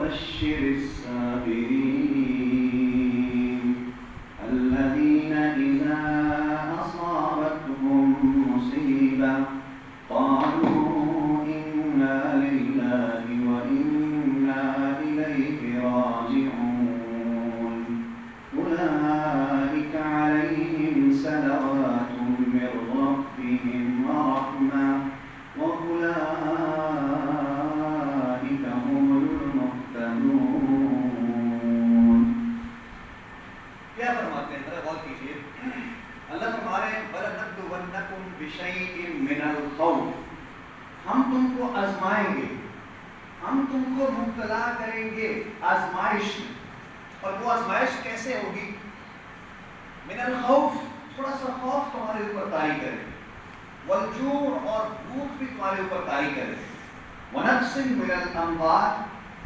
وبشر الصابرين الذين إذا أصابتهم مصيبة قالوا إنا لله وإنا إليه راجعون أولئك عليهم صلوات من ربهم ورحمة وأولئك هم المهتدون. کیا فرماتے ہیں؟ ذرا غور کیجیے. اللہ فرما رہے ہیں وَلَنَبْلُوَنَّكُمْ بِشَيْءٍ مِّنَ الْخَوْفِ، ہم تم کو آزمائیں گے، ہم تم کو مبتلا کریں گے آزمائش میں. اور وہ آزمائش کیسے ہوگی؟ من الخوف، تھوڑا سا خوف تمہارے اوپر طاری کرے، والجوع، اور بھوک بھی تمہارے اوپر طاری کرے، ونقص من الاموال،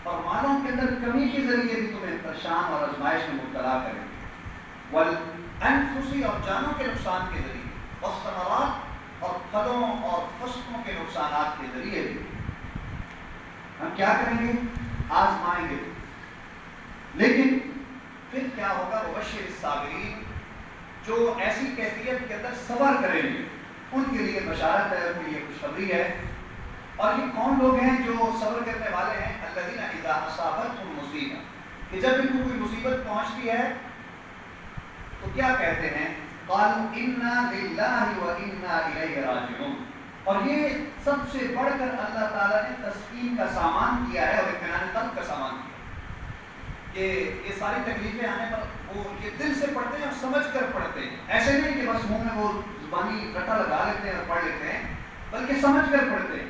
اور مالوں کے اندر کمی کے ذریعے بھی تمہیں پریشان اور آزمائش میں مبتلا کریں گے، والانفس، اور جانوں کے نقصان کے ذریعے، والثمرات، اور پھلوں اور فصلوں کے نقصانات کے ذریعے بھی ہم کیا کریں گے؟ آزمائیں گے. لیکن پھر کیا ہوگا؟ وبشر الصابرین، جو ایسی کیفیت کے اندر صبر کریں گے ان کے لیے بشارت ہے، ان کے لیے خوشخبری ہے. اور یہ کون لوگ ہیں جو صبر کرنے والے ہیں؟ الذین اذا اصابتهم مصیبہ، کہ جب ان کو کوئی مصیبت پہنچتی ہے تو کیا کہتے ہیں؟ قالوا انا للہ وانا الیہ راجعون. اور یہ سب سے بڑھ کر اللہ تعالیٰ نے تسکین کا سامان کیا ہے اور اطمینان قلب کا سامان کیا کہ یہ ساری تکلیفیں آنے پر وہ یہ دل سے پڑھتے ہیں اور سمجھ کر پڑھتے ہیں. ایسے نہیں کہ بس منہ میں وہ زبانی رٹا لگا لیتے ہیں اور پڑھ لیتے ہیں، بلکہ سمجھ کر پڑھتے ہیں.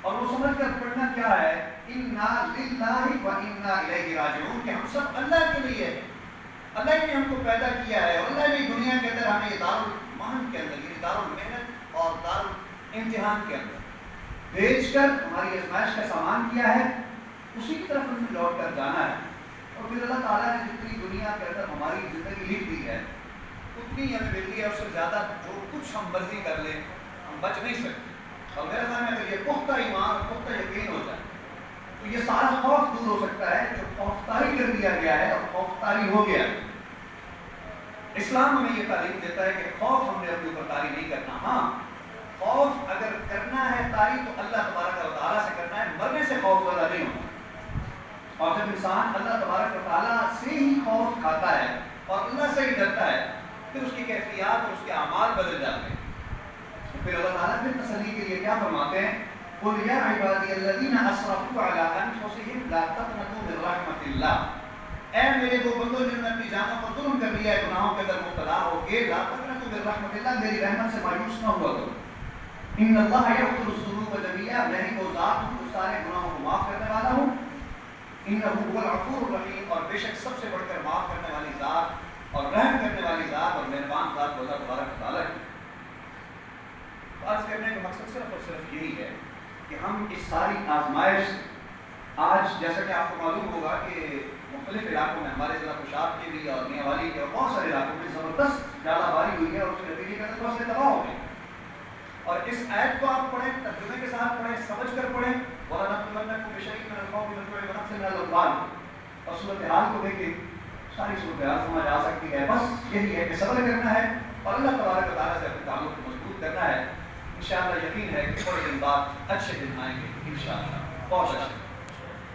اور وہ سمجھ کر پڑھنا کیا ہے؟ انا للہ وانا الیہ راجعون، کہ ہم سب اللہ کے لیے ہیں. اللہ نے ہم کو پیدا کیا ہے اور اللہ نے دنیا کے اندر ہمیں دارالمحن کے اندر، یعنی دارالمحنت اور دارالامتحان کے اندر بھیج کر ہماری آزمائش کا سامان کیا ہے، اسی کی طرف ہمیں لوٹ کر جانا ہے. اور پھر اللہ تعالیٰ نے جتنی دنیا کے اندر ہماری زندگی لکھ دی ہے اتنی ہمیں ملتی ہے، اس سے زیادہ جو کچھ ہم مرضی کر لیں ہم بچ نہیں سکتے. اور میرے خیال میں اگر یہ پختہ ایمان اور پختہ یقین ہو جائے تو یہ سارا خوف دور ہو سکتا ہے جو خوف طاری کر دیا گیا ہے اور خوف طاری ہو گیا ہے. اسلام ہمیں یہ تعلیم دیتا ہے کہ خوف ہم نے اپنے اوپر طاری نہیں کرنا. ہاں، خوف اگر کرنا ہے طاری تو اللہ تبارک و تعالیٰ سے کرنا ہے، مرنے سے خوف زیادہ نہیں ہوتا. اور جب انسان اللہ تبارک و تعالیٰ سے ہی خوف کھاتا ہے اور اللہ سے ہی ڈرتا ہے پھر اس کی کیفیات اور اس کے اعمال بدل جاتے ہیں. پھر اللہ تعالیٰ پھر تسلی کے لیے کیا فرماتے ہیں؟ قُلْ يَا عِبَادِيَ الَّذِينَ أَسْرَفُوا عَلَىٰ أَنفُسِهِمْ لَا تَقْنَطُوا مِن رَحْمَةِ اللَّهِ، اے میرے وہ بندوں جنہوں نے اپنی جانوں پر ظلم کر لیا ہے، گناہوں کے اندر مبتلا ہو کے، لا تقنطوا من رحمة اللہ، میری رحمت سے مایوس نہ ہوا کرو. ان اللہ یغفر الذنوب جميعا، میں ہی وہ ذات ہوں جو سارے گناہوں کو معاف کرنے والا ہوں. انہ هو الغفور الرحیم، اور بے شک سب سے بڑھ کر معاف کرنے والی ذات اور رحم کرنے والی ذات اور مہربان ذات اللہ تبارک و تعالیٰ ہے. عرض کرنے کا مقصد صرف اور صرف یہی ہے کہ ہم اس ساری آزمائش آج، جیسا کہ آپ کو معلوم ہوگا کہ مختلف علاقوں میں ہمارے ضلع خوشاب کے بھی اور میاں والی کے اور بہت سارے علاقوں میں زبردست زیادہ باری ہوئی ہے اور اس کے نتیجے کے اندر بہت سے تباہ ہو گئے. اور اس آیت کو آپ پڑھیں، ترجمے کے ساتھ پڑھیں، سمجھ کر پڑھیں. وَلَنَبْلُوَنَّكُمْ بِشَيْءٍ مِّنَ الْخَوْفِ وَالْجُوعِ وَنَقْصٍ مِّنَ الْأَمْوَالِ، اور صورتحال کو دیکھیں ساری صورتحال سمجھ آ سکتی ہے. بس یہی ہے کہ صبر کرنا ہے اور اللہ تبارک و تعالیٰ سے اپنے تعلق کو مضبوط کرنا ہے. انشاءاللہ یقین ہے کہ تھوڑے دن بعد اچھے دن آئیں گے انشاءاللہ. بہت اچھا.